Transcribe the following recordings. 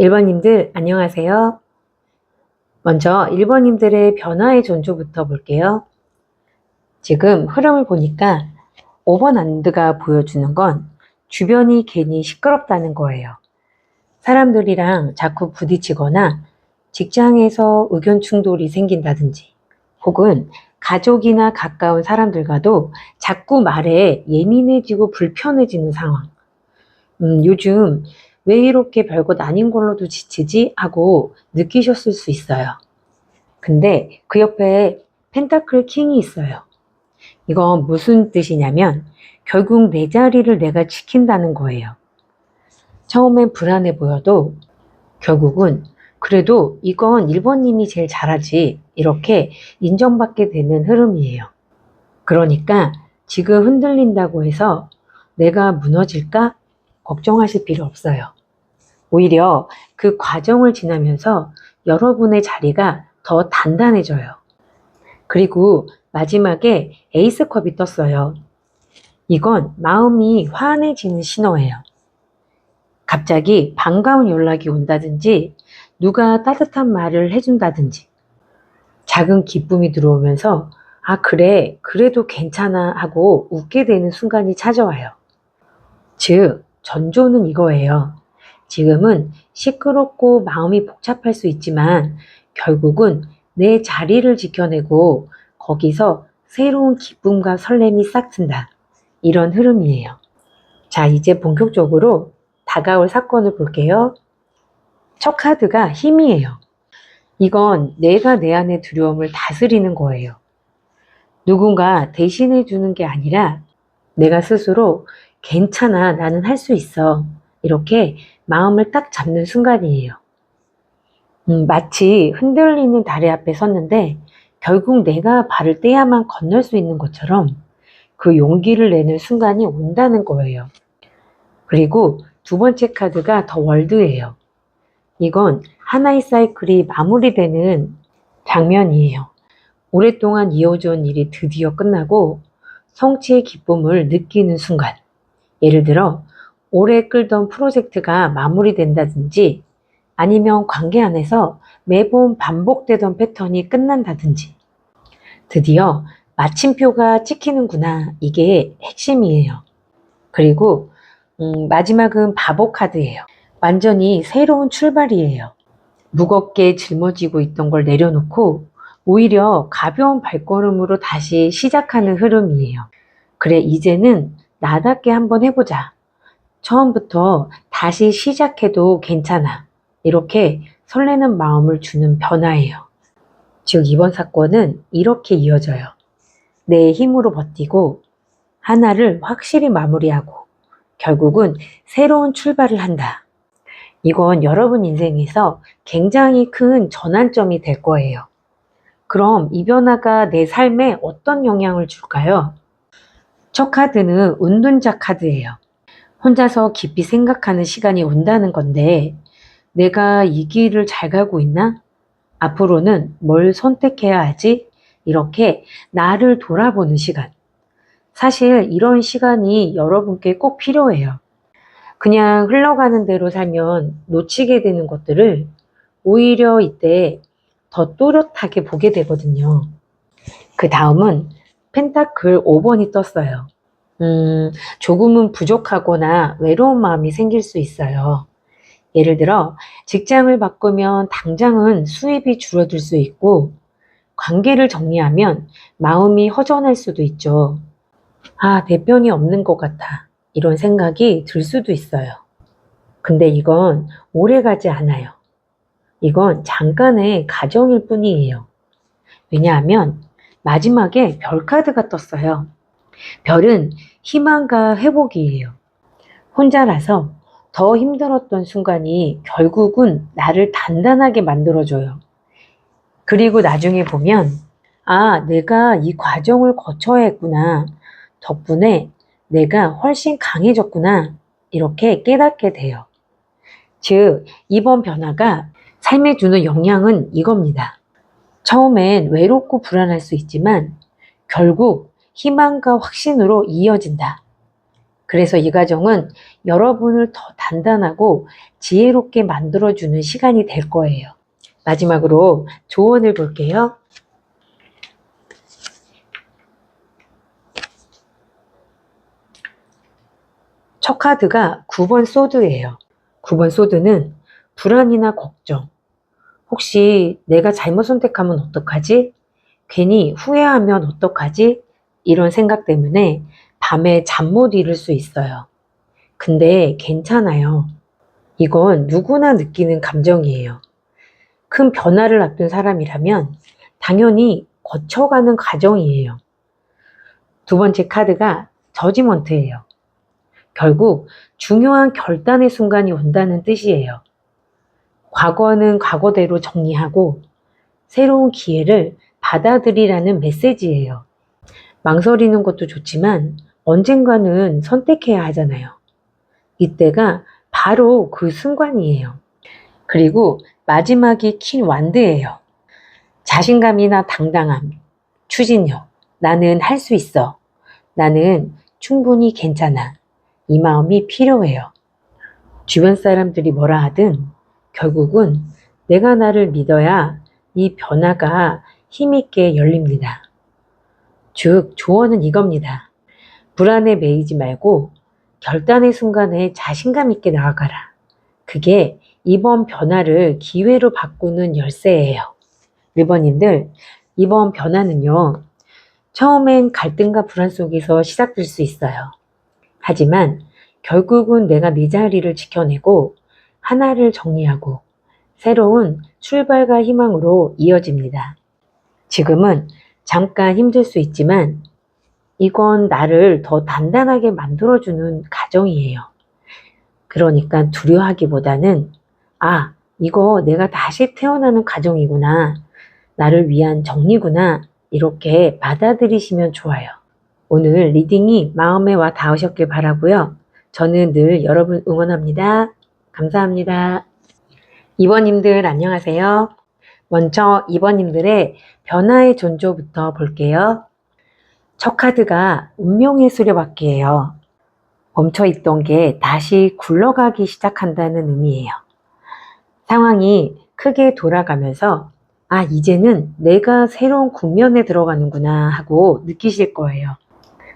1번님들 안녕하세요. 먼저 1번님들의 변화의 전조부터 볼게요. 지금 흐름을 보니까 5번 안드가 보여주는 건 주변이 괜히 시끄럽다는 거예요. 사람들이랑 자꾸 부딪히거나 직장에서 의견 충돌이 생긴다든지 혹은 가족이나 가까운 사람들과도 자꾸 말에 예민해지고 불편해지는 상황. 요즘 왜 이렇게 별것 아닌 걸로도 지치지? 하고 느끼셨을 수 있어요. 근데 그 옆에 펜타클 킹이 있어요. 이건 무슨 뜻이냐면 결국 내 자리를 내가 지킨다는 거예요. 처음엔 불안해 보여도 결국은 그래도 이건 1번님이 제일 잘하지 이렇게 인정받게 되는 흐름이에요. 그러니까 지금 흔들린다고 해서 내가 무너질까? 걱정하실 필요 없어요. 오히려 그 과정을 지나면서 여러분의 자리가 더 단단해져요. 그리고 마지막에 에이스컵이 떴어요. 이건 마음이 환해지는 신호예요. 갑자기 반가운 연락이 온다든지 누가 따뜻한 말을 해준다든지 작은 기쁨이 들어오면서 아 그래 그래도 괜찮아 하고 웃게 되는 순간이 찾아와요. 즉 전조는 이거예요. 지금은 시끄럽고 마음이 복잡할 수 있지만 결국은 내 자리를 지켜내고 거기서 새로운 기쁨과 설렘이 싹 튼다. 이런 흐름이에요. 자, 이제 본격적으로 다가올 사건을 볼게요. 첫 카드가 힘이에요. 이건 내가 내 안의 두려움을 다스리는 거예요. 누군가 대신해 주는 게 아니라 내가 스스로 괜찮아, 나는 할 수 있어. 이렇게 마음을 딱 잡는 순간이에요. 마치 흔들리는 다리 앞에 섰는데 결국 내가 발을 떼야만 건널 수 있는 것처럼 그 용기를 내는 순간이 온다는 거예요. 그리고 두 번째 카드가 더 월드예요. 이건 하나의 사이클이 마무리되는 장면이에요. 오랫동안 이어져 온 일이 드디어 끝나고 성취의 기쁨을 느끼는 순간. 예를 들어 오래 끌던 프로젝트가 마무리된다든지 아니면 관계 안에서 매번 반복되던 패턴이 끝난다든지 드디어 마침표가 찍히는구나. 이게 핵심이에요. 그리고 마지막은 바보 카드예요. 완전히 새로운 출발이에요. 무겁게 짊어지고 있던 걸 내려놓고 오히려 가벼운 발걸음으로 다시 시작하는 흐름이에요. 그래 이제는 나답게 한번 해보자. 처음부터 다시 시작해도 괜찮아. 이렇게 설레는 마음을 주는 변화예요. 즉 이번 사건은 이렇게 이어져요. 내 힘으로 버티고 하나를 확실히 마무리하고 결국은 새로운 출발을 한다. 이건 여러분 인생에서 굉장히 큰 전환점이 될 거예요. 그럼 이 변화가 내 삶에 어떤 영향을 줄까요? 첫 카드는 은둔자 카드예요. 혼자서 깊이 생각하는 시간이 온다는 건데 내가 이 길을 잘 가고 있나? 앞으로는 뭘 선택해야 하지? 이렇게 나를 돌아보는 시간. 사실 이런 시간이 여러분께 꼭 필요해요. 그냥 흘러가는 대로 살면 놓치게 되는 것들을 오히려 이때 더 또렷하게 보게 되거든요. 그 다음은 펜타클 5번이 떴어요. 조금은 부족하거나 외로운 마음이 생길 수 있어요. 예를 들어 직장을 바꾸면 당장은 수입이 줄어들 수 있고 관계를 정리하면 마음이 허전할 수도 있죠. 아, 내 편이 없는 것 같아. 이런 생각이 들 수도 있어요. 근데 이건 오래 가지 않아요. 이건 잠깐의 가정일 뿐이에요. 왜냐하면 마지막에 별 카드가 떴어요. 별은 희망과 회복이에요. 혼자라서 더 힘들었던 순간이 결국은 나를 단단하게 만들어줘요. 그리고 나중에 보면, 아, 내가 이 과정을 거쳐야 했구나. 덕분에 내가 훨씬 강해졌구나. 이렇게 깨닫게 돼요. 즉, 이번 변화가 삶에 주는 영향은 이겁니다. 처음엔 외롭고 불안할 수 있지만 결국 희망과 확신으로 이어진다. 그래서 이 과정은 여러분을 더 단단하고 지혜롭게 만들어주는 시간이 될 거예요. 마지막으로 조언을 볼게요. 첫 카드가 9번 소드예요. 9번 소드는 불안이나 걱정, 혹시 내가 잘못 선택하면 어떡하지? 괜히 후회하면 어떡하지? 이런 생각 때문에 밤에 잠 못 이룰 수 있어요. 근데 괜찮아요. 이건 누구나 느끼는 감정이에요. 큰 변화를 앞둔 사람이라면 당연히 거쳐가는 과정이에요. 두 번째 카드가 저지먼트예요. 결국 중요한 결단의 순간이 온다는 뜻이에요. 과거는 과거대로 정리하고 새로운 기회를 받아들이라는 메시지예요. 망설이는 것도 좋지만 언젠가는 선택해야 하잖아요. 이때가 바로 그 순간이에요. 그리고 마지막이 킨 완드예요. 자신감이나 당당함, 추진력, 나는 할 수 있어. 나는 충분히 괜찮아. 이 마음이 필요해요. 주변 사람들이 뭐라 하든 결국은 내가 나를 믿어야 이 변화가 힘있게 열립니다. 즉, 조언은 이겁니다. 불안에 매이지 말고 결단의 순간에 자신감 있게 나아가라. 그게 이번 변화를 기회로 바꾸는 열쇠예요. 1번님들, 이번 변화는요, 처음엔 갈등과 불안 속에서 시작될 수 있어요. 하지만 결국은 내가 내 자리를 지켜내고 하나를 정리하고 새로운 출발과 희망으로 이어집니다. 지금은 잠깐 힘들 수 있지만 이건 나를 더 단단하게 만들어주는 과정이에요. 그러니까 두려워하기보다는 아, 이거 내가 다시 태어나는 과정이구나. 나를 위한 정리구나. 이렇게 받아들이시면 좋아요. 오늘 리딩이 마음에 와 닿으셨길 바라고요. 저는 늘 여러분 응원합니다. 감사합니다. 2번님들 안녕하세요. 먼저 2번님들의 변화의 존재부터 볼게요. 첫 카드가 운명의 수레바퀴예요. 멈춰있던 게 다시 굴러가기 시작한다는 의미예요. 상황이 크게 돌아가면서 아, 이제는 내가 새로운 국면에 들어가는구나 하고 느끼실 거예요.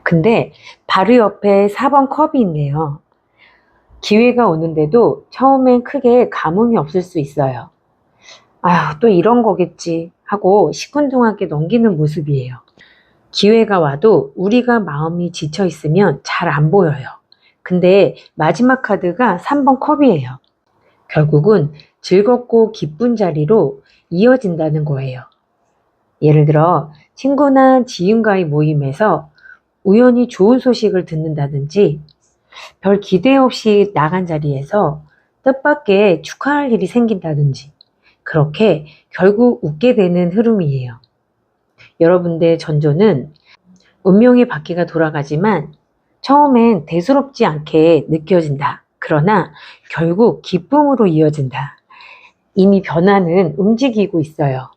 근데 바로 옆에 4번 컵이 있네요. 기회가 오는데도 처음엔 크게 감흥이 없을 수 있어요. 아휴, 또 이런 거겠지 하고 시큰둥하게 넘기는 모습이에요. 기회가 와도 우리가 마음이 지쳐 있으면 잘 안 보여요. 근데 마지막 카드가 3번 컵이에요. 결국은 즐겁고 기쁜 자리로 이어진다는 거예요. 예를 들어 친구나 지인과의 모임에서 우연히 좋은 소식을 듣는다든지 별 기대 없이 나간 자리에서 뜻밖의 축하할 일이 생긴다든지 그렇게 결국 웃게 되는 흐름이에요. 여러분들의 전조는 운명의 바퀴가 돌아가지만 처음엔 대수롭지 않게 느껴진다. 그러나 결국 기쁨으로 이어진다. 이미 변화는 움직이고 있어요.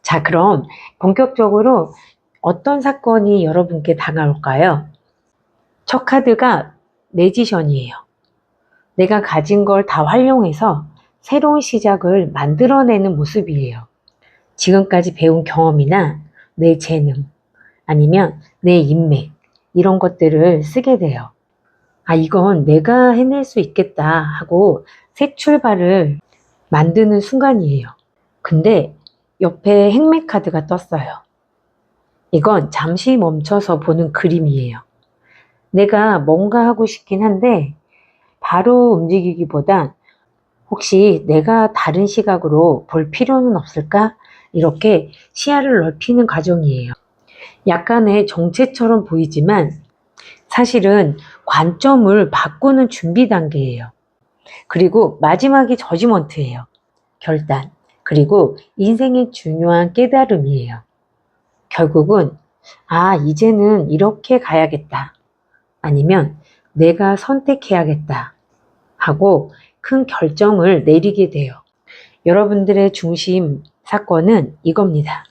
자, 그럼 본격적으로 어떤 사건이 여러분께 다가올까요? 첫 카드가 매지션이에요. 내가 가진 걸 다 활용해서 새로운 시작을 만들어내는 모습이에요. 지금까지 배운 경험이나 내 재능, 아니면 내 인맥, 이런 것들을 쓰게 돼요. 아, 이건 내가 해낼 수 있겠다 하고 새 출발을 만드는 순간이에요. 근데 옆에 행맥 카드가 떴어요. 이건 잠시 멈춰서 보는 그림이에요. 내가 뭔가 하고 싶긴 한데 바로 움직이기보단 혹시 내가 다른 시각으로 볼 필요는 없을까? 이렇게 시야를 넓히는 과정이에요. 약간의 정체처럼 보이지만 사실은 관점을 바꾸는 준비 단계예요. 그리고 마지막이 저지먼트예요. 결단. 그리고 인생의 중요한 깨달음이에요. 결국은 이제는 이렇게 가야겠다. 아니면 내가 선택해야겠다. 하고 큰 결정을 내리게 돼요. 여러분들의 중심 사건은 이겁니다.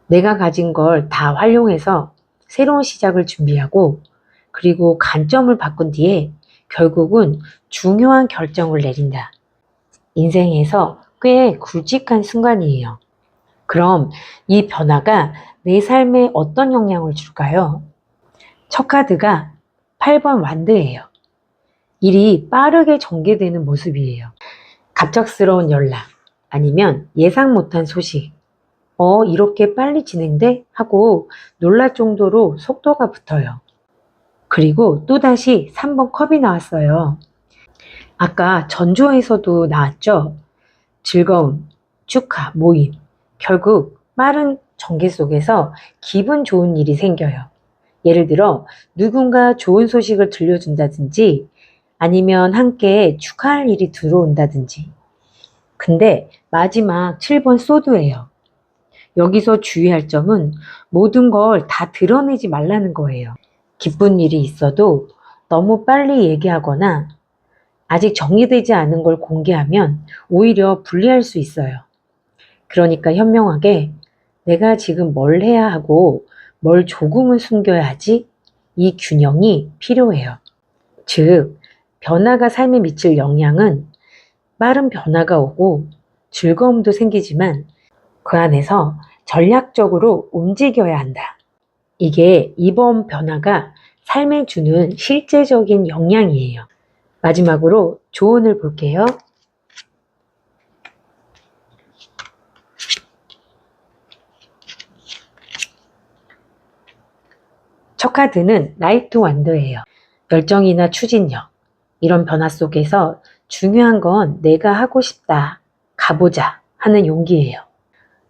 내가 가진 걸 다 활용해서 새로운 시작을 준비하고 그리고 관점을 바꾼 뒤에 결국은 중요한 결정을 내린다. 인생에서 꽤 굵직한 순간이에요. 그럼 이 변화가 내 삶에 어떤 영향을 줄까요? 첫 카드가 8번 완드예요. 일이 빠르게 전개되는 모습이에요. 갑작스러운 연락 아니면 예상 못한 소식. 이렇게 빨리 진행돼? 하고 놀랄 정도로 속도가 붙어요. 그리고 또다시 3번 컵이 나왔어요. 아까 전조에서도 나왔죠? 즐거움, 축하, 모임. 결국 빠른 전개 속에서 기분 좋은 일이 생겨요. 예를 들어 누군가 좋은 소식을 들려준다든지 아니면 함께 축하할 일이 들어온다든지. 근데 마지막 7번 소드예요. 여기서 주의할 점은 모든 걸 다 드러내지 말라는 거예요. 기쁜 일이 있어도 너무 빨리 얘기하거나 아직 정리되지 않은 걸 공개하면 오히려 불리할 수 있어요. 그러니까 현명하게 내가 지금 뭘 해야 하고 뭘 조금은 숨겨야 하지? 이 균형이 필요해요. 즉, 변화가 삶에 미칠 영향은 빠른 변화가 오고 즐거움도 생기지만 그 안에서 전략적으로 움직여야 한다. 이게 이번 변화가 삶에 주는 실제적인 영향이에요. 마지막으로 조언을 볼게요. 첫 카드는 나이트 완더예요. 열정이나 추진력, 이런 변화 속에서 중요한 건 내가 하고 싶다, 가보자 하는 용기예요.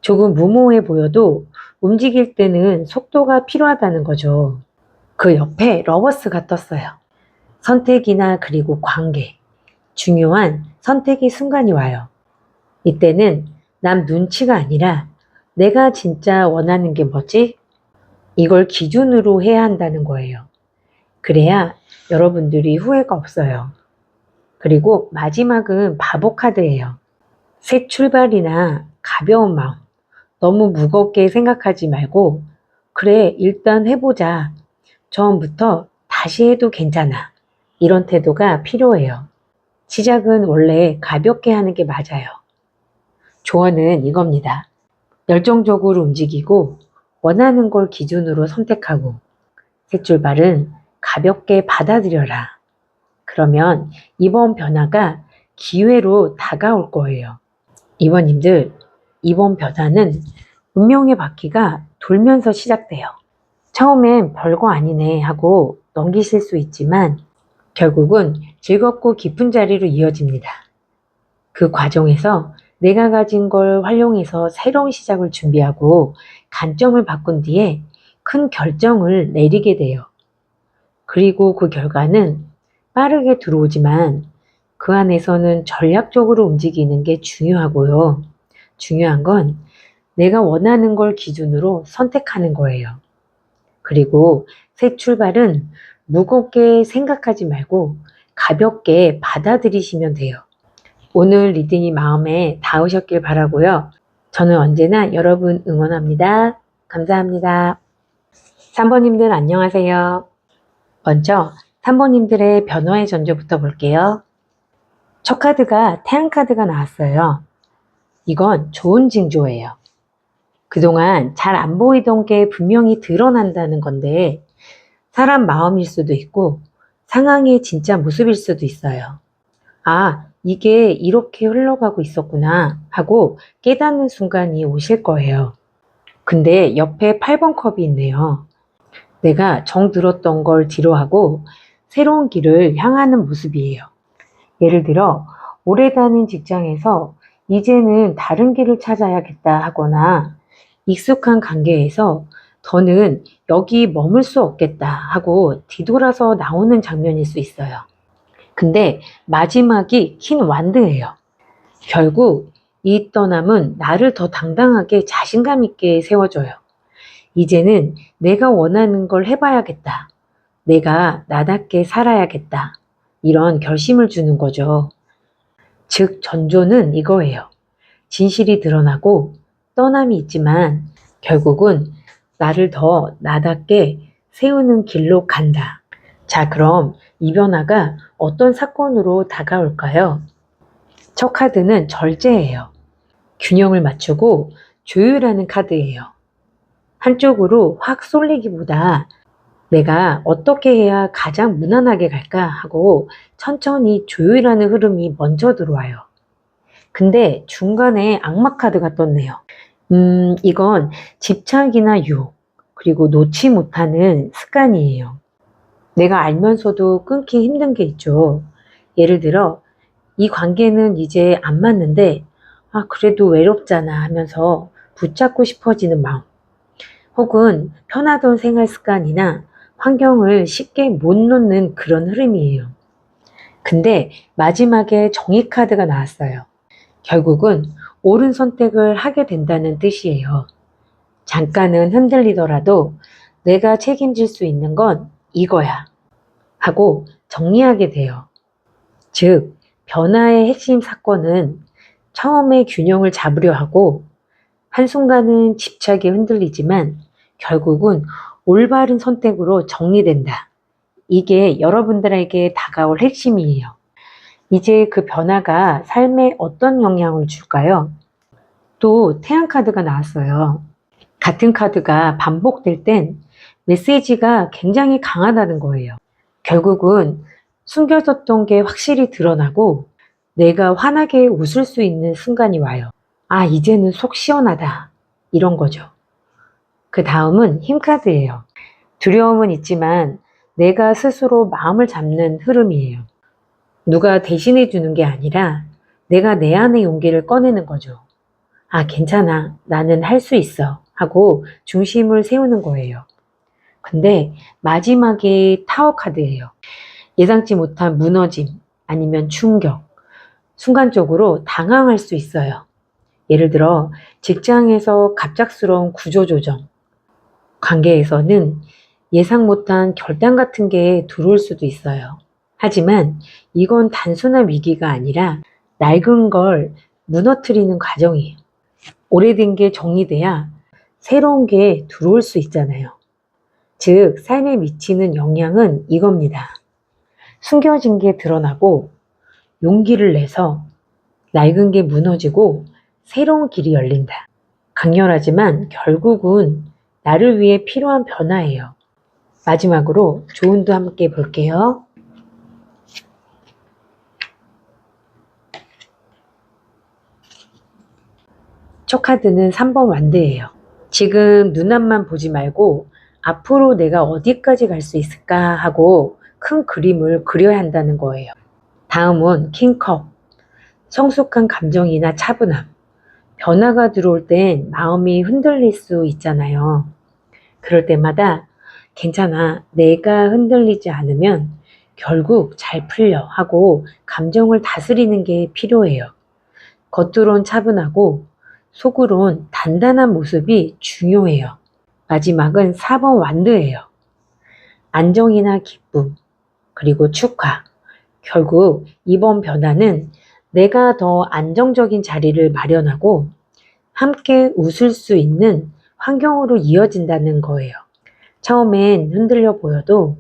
조금 무모해 보여도 움직일 때는 속도가 필요하다는 거죠. 그 옆에 러버스가 떴어요. 선택이나 그리고 관계, 중요한 선택의 순간이 와요. 이때는 남 눈치가 아니라 내가 진짜 원하는 게 뭐지? 이걸 기준으로 해야 한다는 거예요. 그래야 여러분들이 후회가 없어요. 그리고 마지막은 바보 카드예요. 새 출발이나 가벼운 마음, 너무 무겁게 생각하지 말고 그래 일단 해보자. 처음부터 다시 해도 괜찮아. 이런 태도가 필요해요. 시작은 원래 가볍게 하는 게 맞아요. 조언은 이겁니다. 열정적으로 움직이고 원하는 걸 기준으로 선택하고 새 출발은 가볍게 받아들여라. 그러면 이번 변화가 기회로 다가올 거예요. 이번님들, 이번 변화는 운명의 바퀴가 돌면서 시작돼요. 처음엔 별거 아니네 하고 넘기실 수 있지만 결국은 즐겁고 깊은 자리로 이어집니다. 그 과정에서 내가 가진 걸 활용해서 새로운 시작을 준비하고 관점을 바꾼 뒤에 큰 결정을 내리게 돼요. 그리고 그 결과는 빠르게 들어오지만 그 안에서는 전략적으로 움직이는 게 중요하고요. 중요한 건 내가 원하는 걸 기준으로 선택하는 거예요. 그리고 새 출발은 무겁게 생각하지 말고 가볍게 받아들이시면 돼요. 오늘 리딩이 마음에 닿으셨길 바라고요. 저는 언제나 여러분 응원합니다. 감사합니다. 3번님들 안녕하세요. 먼저 3번님들의 변화의 전조부터 볼게요. 첫 카드가 태양 카드가 나왔어요. 이건 좋은 징조예요. 그동안 잘 안 보이던 게 분명히 드러난다는 건데 사람 마음일 수도 있고 상황의 진짜 모습일 수도 있어요. 이게 이렇게 흘러가고 있었구나 하고 깨닫는 순간이 오실 거예요. 근데 옆에 8번 컵이 있네요. 내가 정 들었던 걸 뒤로하고 새로운 길을 향하는 모습이에요. 예를 들어 오래 다닌 직장에서 이제는 다른 길을 찾아야겠다 하거나 익숙한 관계에서 더는 여기 머물 수 없겠다 하고 뒤돌아서 나오는 장면일 수 있어요. 근데 마지막이 긴 완드예요. 결국 이 떠남은 나를 더 당당하게 자신감 있게 세워줘요. 이제는 내가 원하는 걸 해봐야겠다. 내가 나답게 살아야겠다. 이런 결심을 주는 거죠. 즉 전조는 이거예요. 진실이 드러나고 떠남이 있지만 결국은 나를 더 나답게 세우는 길로 간다. 자, 그럼 이 변화가 어떤 사건으로 다가올까요? 첫 카드는 절제예요. 균형을 맞추고 조율하는 카드예요. 한쪽으로 확 쏠리기보다 내가 어떻게 해야 가장 무난하게 갈까 하고 천천히 조율하는 흐름이 먼저 들어와요. 근데 중간에 악마 카드가 떴네요. 이건 집착이나 유혹, 그리고 놓지 못하는 습관이에요. 내가 알면서도 끊기 힘든 게 있죠. 예를 들어, 이 관계는 이제 안 맞는데, 그래도 외롭잖아 하면서 붙잡고 싶어지는 마음. 혹은 편하던 생활 습관이나 환경을 쉽게 못 놓는 그런 흐름이에요. 근데 마지막에 정의 카드가 나왔어요. 결국은 옳은 선택을 하게 된다는 뜻이에요. 잠깐은 흔들리더라도 내가 책임질 수 있는 건 이거야 하고 정리하게 돼요. 즉, 변화의 핵심 사건은 처음에 균형을 잡으려 하고 한순간은 집착에 흔들리지만 결국은 올바른 선택으로 정리된다. 이게 여러분들에게 다가올 핵심이에요. 이제 그 변화가 삶에 어떤 영향을 줄까요? 또 태양 카드가 나왔어요. 같은 카드가 반복될 땐 메시지가 굉장히 강하다는 거예요. 결국은 숨겨졌던 게 확실히 드러나고 내가 환하게 웃을 수 있는 순간이 와요. 이제는 속 시원하다. 이런 거죠. 그 다음은 힘 카드예요. 두려움은 있지만 내가 스스로 마음을 잡는 흐름이에요. 누가 대신해 주는 게 아니라 내가 내 안의 용기를 꺼내는 거죠. 괜찮아. 나는 할 수 있어. 하고 중심을 세우는 거예요. 근데 마지막에 타워 카드예요. 예상치 못한 무너짐 아니면 충격, 순간적으로 당황할 수 있어요. 예를 들어 직장에서 갑작스러운 구조조정, 관계에서는 예상 못한 결단 같은 게 들어올 수도 있어요. 하지만 이건 단순한 위기가 아니라 낡은 걸 무너뜨리는 과정이에요. 오래된 게 정리돼야 새로운 게 들어올 수 있잖아요. 즉, 삶에 미치는 영향은 이겁니다. 숨겨진 게 드러나고 용기를 내서 낡은 게 무너지고 새로운 길이 열린다. 강렬하지만 결국은 나를 위해 필요한 변화예요. 마지막으로 조언도 함께 볼게요. 첫 카드는 3번 완드예요. 지금 눈앞만 보지 말고 앞으로 내가 어디까지 갈 수 있을까 하고 큰 그림을 그려야 한다는 거예요. 다음은 킹컵, 성숙한 감정이나 차분함. 변화가 들어올 땐 마음이 흔들릴 수 있잖아요. 그럴 때마다 괜찮아, 내가 흔들리지 않으면 결국 잘 풀려 하고 감정을 다스리는 게 필요해요. 겉으론 차분하고 속으론 단단한 모습이 중요해요. 마지막은 4번 완드예요. 안정이나 기쁨, 그리고 축하. 결국 이번 변화는 내가 더 안정적인 자리를 마련하고 함께 웃을 수 있는 환경으로 이어진다는 거예요. 처음엔 흔들려 보여도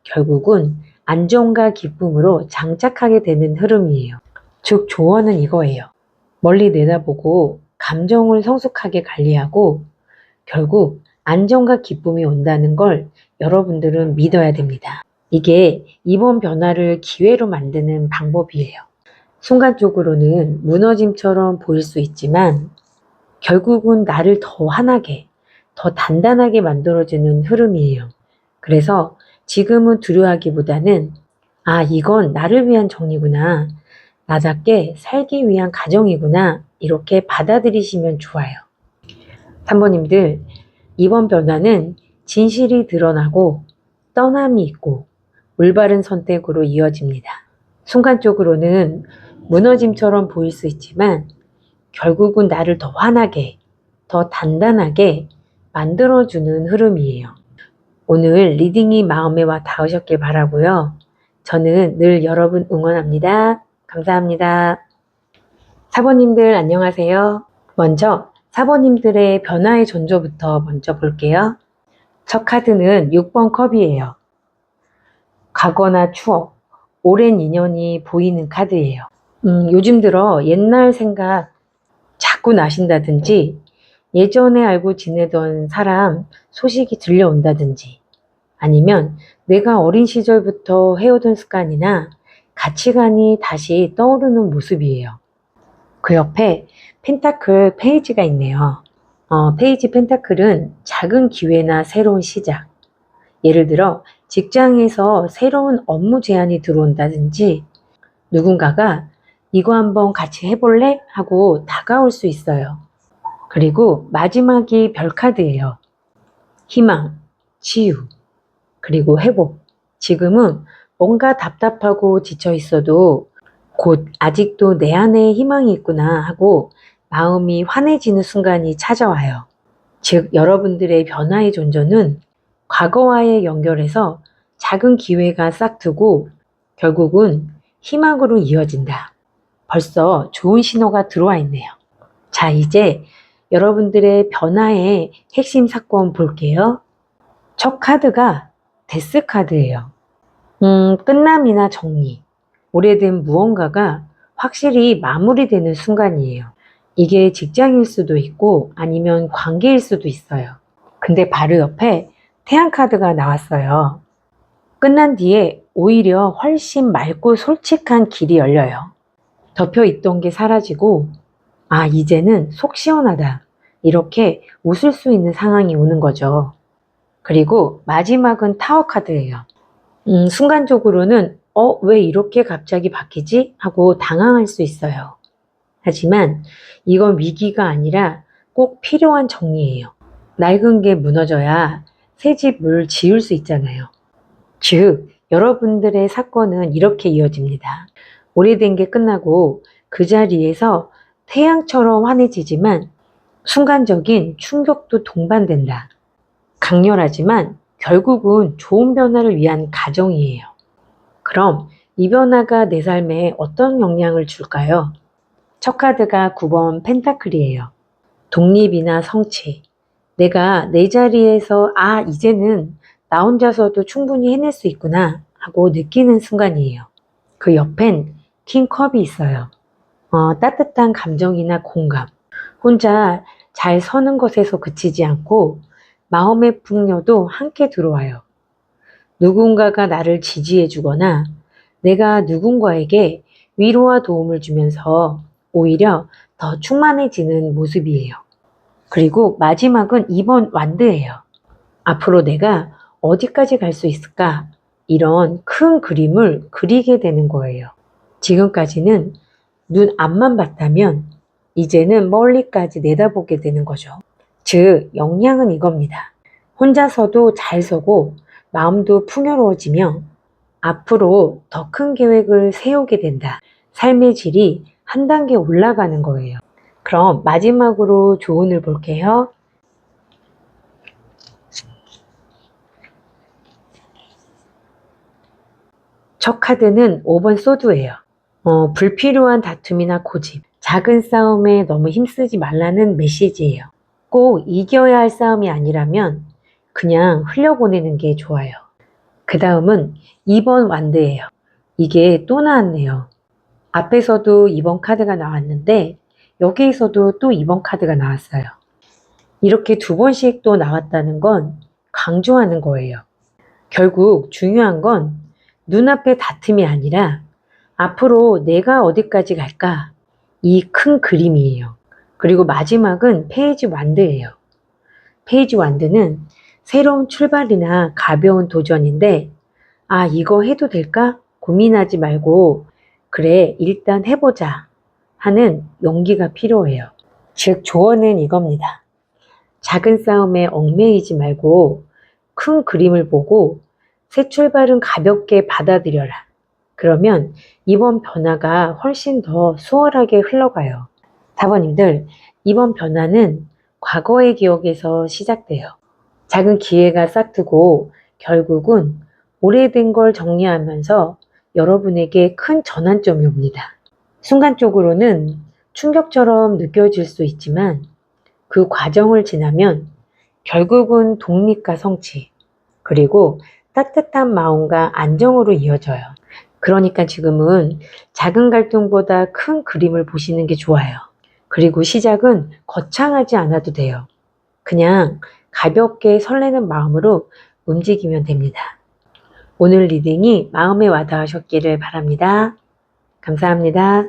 결국은 안정과 기쁨으로 장착하게 되는 흐름이에요. 즉 조언은 이거예요. 멀리 내다보고 감정을 성숙하게 관리하고 결국 안정과 기쁨이 온다는 걸 여러분들은 믿어야 됩니다. 이게 이번 변화를 기회로 만드는 방법이에요. 순간적으로는 무너짐처럼 보일 수 있지만 결국은 나를 더 환하게, 더 단단하게 만들어주는 흐름이에요. 그래서 지금은 두려워하기보다는 이건 나를 위한 정리구나. 나답게 살기 위한 가정이구나. 이렇게 받아들이시면 좋아요. 3번님들, 이번 변화는 진실이 드러나고 떠남이 있고 올바른 선택으로 이어집니다. 순간적으로는 무너짐처럼 보일 수 있지만 결국은 나를 더 환하게, 더 단단하게 만들어주는 흐름이에요. 오늘 리딩이 마음에 와 닿으셨길 바라고요. 저는 늘 여러분 응원합니다. 감사합니다. 사모님들 안녕하세요. 먼저 사모님들의 변화의 전조부터 먼저 볼게요. 첫 카드는 6번 컵이에요. 과거나 추억, 오랜 인연이 보이는 카드예요. 요즘 들어 옛날 생각 자꾸 나신다든지 예전에 알고 지내던 사람 소식이 들려온다든지 아니면 내가 어린 시절부터 해오던 습관이나 가치관이 다시 떠오르는 모습이에요. 그 옆에 펜타클 페이지가 있네요. 페이지 펜타클은 작은 기회나 새로운 시작. 예를 들어 직장에서 새로운 업무 제안이 들어온다든지 누군가가 이거 한번 같이 해볼래? 하고 다가올 수 있어요. 그리고 마지막이 별카드예요. 희망, 치유, 그리고 회복. 지금은 뭔가 답답하고 지쳐 있어도 곧 아직도 내 안에 희망이 있구나 하고 마음이 환해지는 순간이 찾아와요. 즉 여러분들의 변화의 존재는 과거와의 연결해서 작은 기회가 싹트고 결국은 희망으로 이어진다. 벌써 좋은 신호가 들어와 있네요. 자, 이제 여러분들의 변화의 핵심 사건 볼게요. 첫 카드가 데스 카드예요. 끝남이나 정리. 오래된 무언가가 확실히 마무리되는 순간이에요. 이게 직장일 수도 있고 아니면 관계일 수도 있어요. 근데 바로 옆에 태양 카드가 나왔어요. 끝난 뒤에 오히려 훨씬 맑고 솔직한 길이 열려요. 덮여 있던 게 사라지고 아, 이제는 속 시원하다. 이렇게 웃을 수 있는 상황이 오는 거죠. 그리고 마지막은 타워 카드예요. 순간적으로는 왜 이렇게 갑자기 바뀌지? 하고 당황할 수 있어요. 하지만 이건 위기가 아니라 꼭 필요한 정리예요. 낡은 게 무너져야 새 집을 지을 수 있잖아요. 즉, 여러분들의 사건은 이렇게 이어집니다. 오래된 게 끝나고 그 자리에서 태양처럼 환해지지만 순간적인 충격도 동반된다. 강렬하지만 결국은 좋은 변화를 위한 가정이에요. 그럼 이 변화가 내 삶에 어떤 영향을 줄까요? 첫 카드가 9번 펜타클이에요. 독립이나 성취. 내가 내 자리에서 이제는 나 혼자서도 충분히 해낼 수 있구나 하고 느끼는 순간이에요. 그 옆엔 킹컵이 있어요. 따뜻한 감정이나 공감. 혼자 잘 서는 것에서 그치지 않고 마음의 풍요도 함께 들어와요. 누군가가 나를 지지해 주거나 내가 누군가에게 위로와 도움을 주면서 오히려 더 충만해지는 모습이에요. 그리고 마지막은 2번 완드예요. 앞으로 내가 어디까지 갈 수 있을까? 이런 큰 그림을 그리게 되는 거예요. 지금까지는 눈 앞만 봤다면 이제는 멀리까지 내다보게 되는 거죠. 즉, 역량은 이겁니다. 혼자서도 잘 서고 마음도 풍요로워지며 앞으로 더 큰 계획을 세우게 된다. 삶의 질이 한 단계 올라가는 거예요. 그럼 마지막으로 조언을 볼게요. 첫 카드는 5번 소드예요. 불필요한 다툼이나 고집, 작은 싸움에 너무 힘쓰지 말라는 메시지예요. 꼭 이겨야 할 싸움이 아니라면 그냥 흘려보내는 게 좋아요. 그 다음은 2번 완드예요. 이게 또 나왔네요. 앞에서도 2번 카드가 나왔는데 여기에서도 또 2번 카드가 나왔어요. 이렇게 2번씩 또 나왔다는 건 강조하는 거예요. 결국 중요한 건 눈앞의 다툼이 아니라 앞으로 내가 어디까지 갈까? 이 큰 그림이에요. 그리고 마지막은 페이지 완드예요. 페이지 완드는 새로운 출발이나 가벼운 도전인데 이거 해도 될까? 고민하지 말고 그래, 일단 해보자 하는 용기가 필요해요. 즉 조언은 이겁니다. 작은 싸움에 얽매이지 말고 큰 그림을 보고 새 출발은 가볍게 받아들여라. 그러면 이번 변화가 훨씬 더 수월하게 흘러가요. 사모님들, 이번 변화는 과거의 기억에서 시작돼요. 작은 기회가 싹트고 결국은 오래된 걸 정리하면서 여러분에게 큰 전환점이 옵니다. 순간적으로는 충격처럼 느껴질 수 있지만 그 과정을 지나면 결국은 독립과 성취, 그리고 따뜻한 마음과 안정으로 이어져요. 그러니까 지금은 작은 갈등보다 큰 그림을 보시는 게 좋아요. 그리고 시작은 거창하지 않아도 돼요. 그냥 가볍게 설레는 마음으로 움직이면 됩니다. 오늘 리딩이 마음에 와닿으셨기를 바랍니다. 감사합니다.